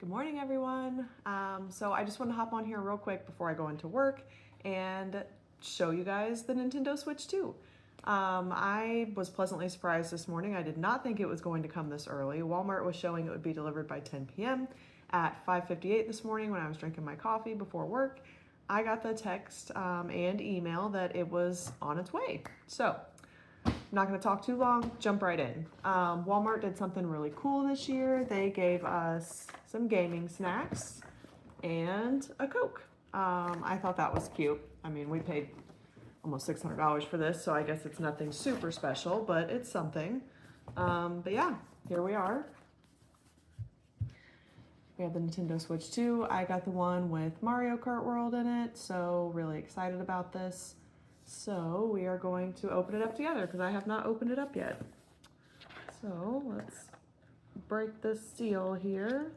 Good morning, everyone. So I just want to hop on here real quick before I go into work and show you guys the Nintendo Switch 2. I was pleasantly surprised this morning. I did not think it was going to come this early. Walmart was showing it would be delivered by 10 p.m. At 5:58 this morning when I was drinking my coffee before work, I got the text and email that it was on its way. So I'm not going to talk too long, jump right in. Walmart did something really cool this year. They gave us some gaming snacks and a Coke. I thought that was cute. I mean, we paid almost $600 for this, so I guess it's nothing super special, but it's something. But yeah, here we are. We have the Nintendo Switch 2. I got the one with Mario Kart World in it, so really excited about this. So we are going to open it up together because I have not opened it up yet. So let's break this seal here.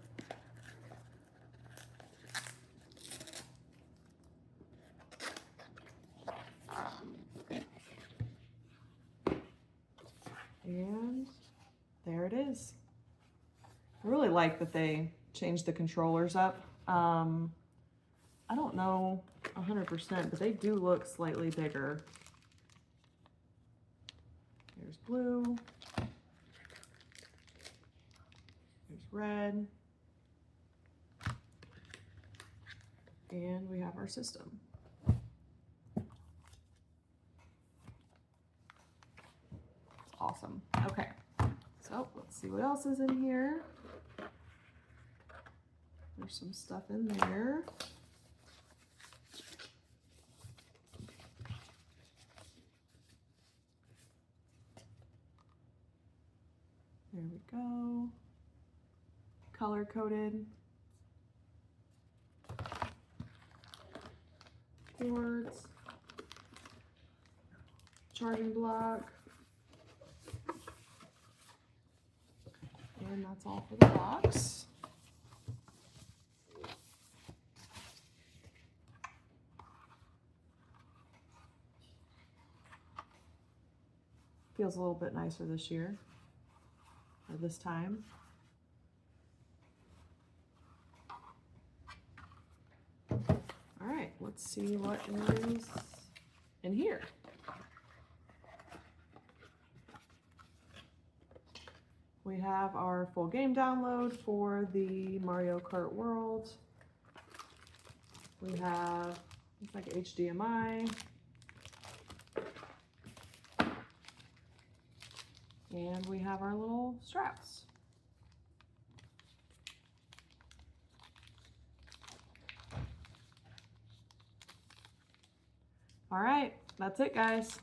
And there it is. I really like that they changed the controllers up. I don't know 100%, but they do look slightly bigger. There's blue. There's red. And we have our system. Awesome. Okay, so let's see what else is in here. There's some stuff in there. There we go. Color coded. Cords. Charging block. And that's all for the box. Feels a little bit nicer this year, or this time. All right, let's see what is in here. We have our full game download for the Mario Kart World. We have, looks like HDMI. And we have our little straps. All right, that's it, guys.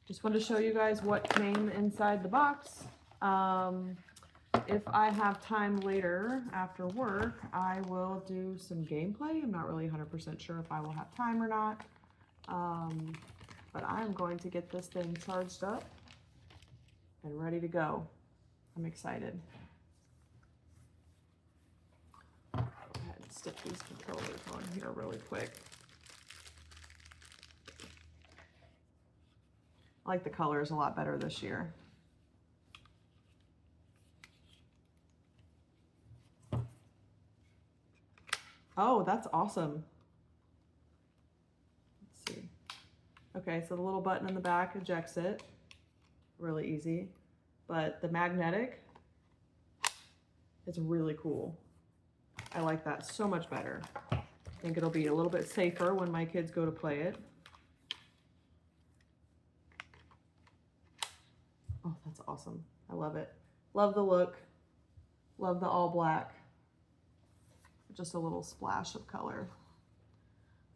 Just wanted to show you guys what came inside the box. If I have time later after work, I will do some gameplay. I'm not really 100% sure if I will have time or not. But I'm going to get this thing charged up and ready to go. I'm excited. Go ahead and stick these controllers on here really quick. I like the colors a lot better this year. Oh, that's awesome. Let's see. Okay, so the little button in the back ejects it. Really easy. But the magnetic is really cool. I like that so much better. I think it'll be a little bit safer when my kids go to play it. Oh, that's awesome. I love it. Love the look. Love the all black. Just a little splash of color.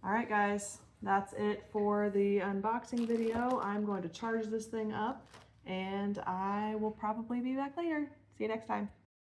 All right, guys, that's it for the unboxing video. I'm going to charge this thing up and I will probably be back later. See you next time.